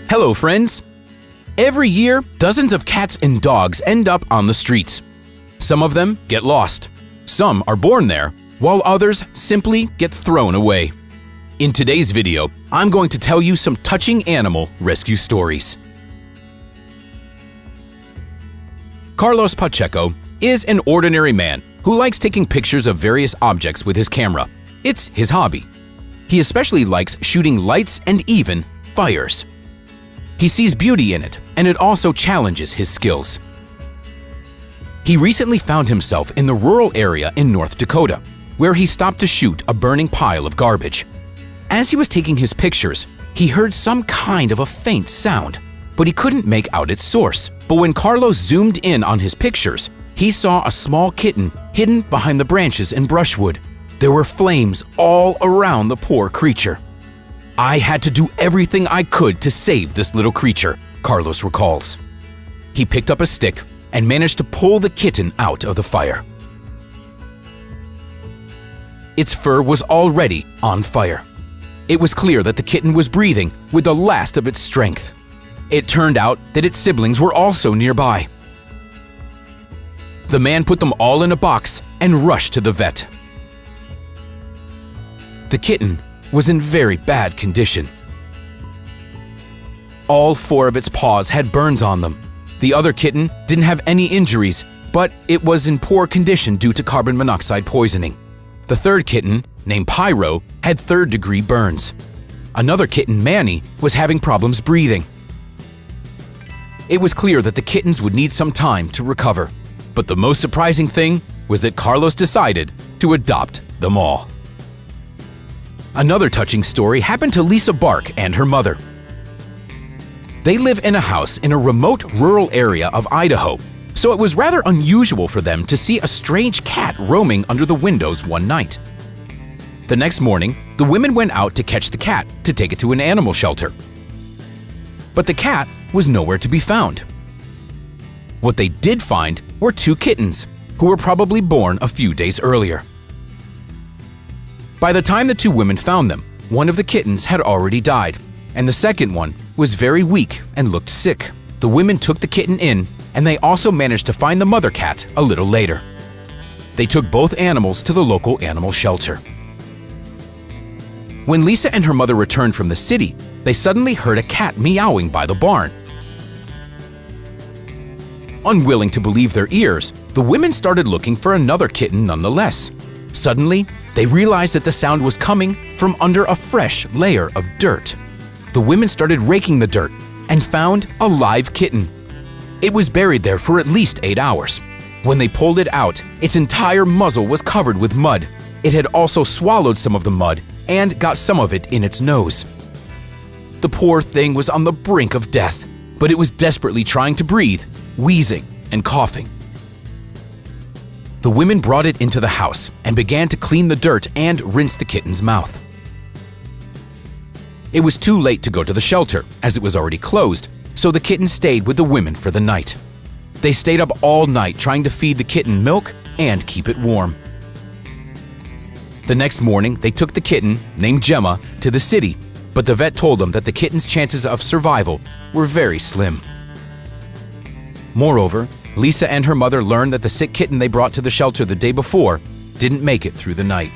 Hello, friends! Every year, dozens of cats and dogs end up on the streets. Some of them get lost. Some are born there, while others simply get thrown away. In today's video, I'm going to tell you some touching animal rescue stories. Carlos Pacheco is an ordinary man who likes taking pictures of various objects with his camera. It's his hobby. He especially likes shooting lights and even fires. He sees beauty in it, and it also challenges his skills. He recently found himself in the rural area in North Dakota, where he stopped to shoot a burning pile of garbage. As he was taking his pictures, he heard some kind of a faint sound, but he couldn't make out its source. But when Carlos zoomed in on his pictures, he saw a small kitten hidden behind the branches and brushwood. There were flames all around the poor creature. "I had to do everything I could to save this little creature," Carlos recalls. He picked up a stick and managed to pull the kitten out of the fire. Its fur was already on fire. It was clear that the kitten was breathing with the last of its strength. It turned out that its siblings were also nearby. The man put them all in a box and rushed to the vet. The kitten was in very bad condition. All 4 of its paws had burns on them. The other kitten didn't have any injuries, but it was in poor condition due to carbon monoxide poisoning. The third kitten, named Pyro, had 3rd-degree burns. Another kitten, Manny, was having problems breathing. It was clear that the kittens would need some time to recover, but the most surprising thing was that Carlos decided to adopt them all. Another touching story happened to Lisa Bark and her mother. They live in a house in a remote rural area of Idaho, so it was rather unusual for them to see a strange cat roaming under the windows one night. The next morning, the women went out to catch the cat to take it to an animal shelter. But the cat was nowhere to be found. What they did find were 2 kittens, who were probably born a few days earlier. By the time the 2 women found them, one of the kittens had already died, and the second one was very weak and looked sick. The women took the kitten in, and they also managed to find the mother cat a little later. They took both animals to the local animal shelter. When Lisa and her mother returned from the city, they suddenly heard a cat meowing by the barn. Unwilling to believe their ears, the women started looking for another kitten nonetheless. Suddenly, they realized that the sound was coming from under a fresh layer of dirt. The women started raking the dirt and found a live kitten. It was buried there for at least 8 hours. When they pulled it out, its entire muzzle was covered with mud. It had also swallowed some of the mud and got some of it in its nose. The poor thing was on the brink of death, but it was desperately trying to breathe, wheezing and coughing. The women brought it into the house and began to clean the dirt and rinse the kitten's mouth. It was too late to go to the shelter, as it was already closed, so the kitten stayed with the women for the night. They stayed up all night trying to feed the kitten milk and keep it warm. The next morning, they took the kitten, named Gemma, to the city, but the vet told them that the kitten's chances of survival were very slim. Moreover, Lisa and her mother learned that the sick kitten they brought to the shelter the day before didn't make it through the night.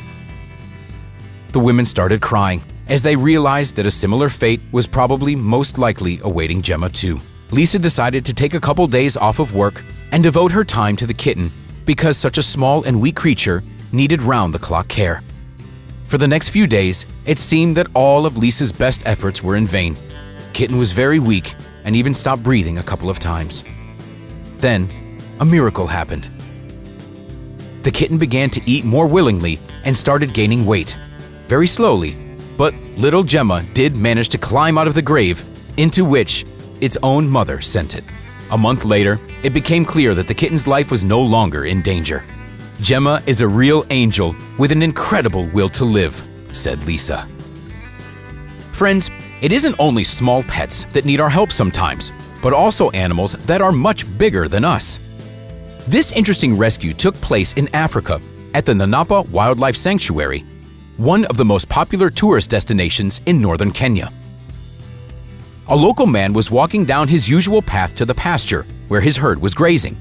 The women started crying as they realized that a similar fate was probably most likely awaiting Gemma too. Lisa decided to take a couple days off of work and devote her time to the kitten because such a small and weak creature needed round-the-clock care. For the next few days, it seemed that all of Lisa's best efforts were in vain. Kitten was very weak and even stopped breathing a couple of times. Then, a miracle happened. The kitten began to eat more willingly and started gaining weight. Very slowly, but little Gemma did manage to climb out of the grave into which its own mother sent it. A month later, it became clear that the kitten's life was no longer in danger. "Gemma is a real angel with an incredible will to live," said Lisa. Friends, it isn't only small pets that need our help sometimes, but also animals that are much bigger than us. This interesting rescue took place in Africa at the Nanapa Wildlife Sanctuary, one of the most popular tourist destinations in northern Kenya. A local man was walking down his usual path to the pasture where his herd was grazing.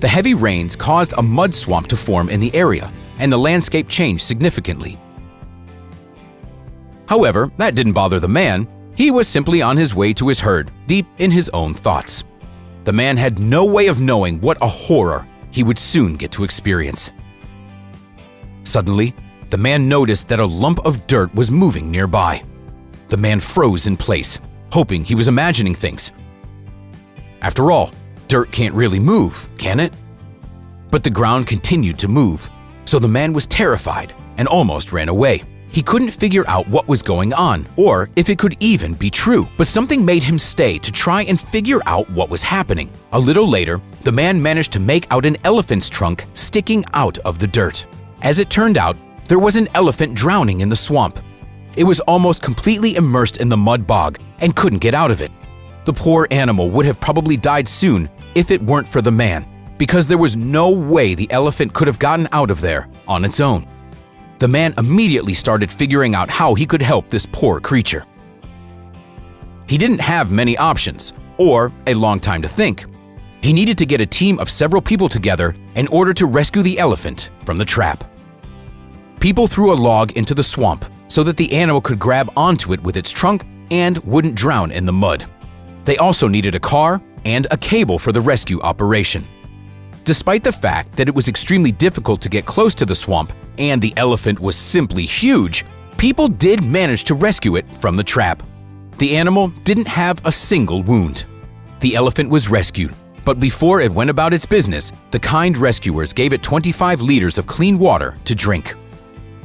The heavy rains caused a mud swamp to form in the area, and the landscape changed significantly. However, that didn't bother the man. He was simply on his way to his herd, deep in his own thoughts. The man had no way of knowing what a horror he would soon get to experience. Suddenly, the man noticed that a lump of dirt was moving nearby. The man froze in place, hoping he was imagining things. After all, dirt can't really move, can it? But the ground continued to move, so the man was terrified and almost ran away. He couldn't figure out what was going on, or if it could even be true, but something made him stay to try and figure out what was happening. A little later, the man managed to make out an elephant's trunk sticking out of the dirt. As it turned out, there was an elephant drowning in the swamp. It was almost completely immersed in the mud bog and couldn't get out of it. The poor animal would have probably died soon if it weren't for the man, because there was no way the elephant could have gotten out of there on its own. The man immediately started figuring out how he could help this poor creature. He didn't have many options, or a long time to think. He needed to get a team of several people together in order to rescue the elephant from the trap. People threw a log into the swamp so that the animal could grab onto it with its trunk and wouldn't drown in the mud. They also needed a car and a cable for the rescue operation. Despite the fact that it was extremely difficult to get close to the swamp and the elephant was simply huge, people did manage to rescue it from the trap. The animal didn't have a single wound. The elephant was rescued, but before it went about its business, the kind rescuers gave it 25 liters of clean water to drink.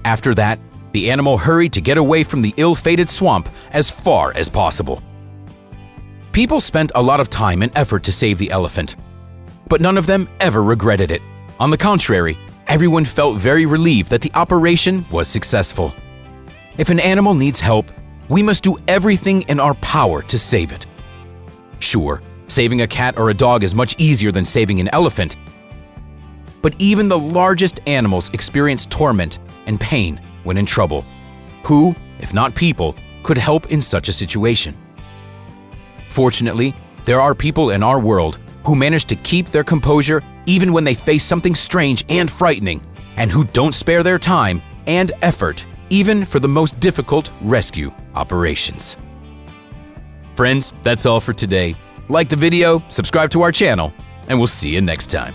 After that, the animal hurried to get away from the ill-fated swamp as far as possible. People spent a lot of time and effort to save the elephant, but none of them ever regretted it. On the contrary, everyone felt very relieved that the operation was successful. If an animal needs help, we must do everything in our power to save it. Sure, saving a cat or a dog is much easier than saving an elephant, but even the largest animals experience torment and pain when in trouble. Who, if not people, could help in such a situation? Fortunately, there are people in our world who manage to keep their composure even when they face something strange and frightening, and who don't spare their time and effort even for the most difficult rescue operations. Friends, that's all for today. Like the video, subscribe to our channel, and we'll see you next time.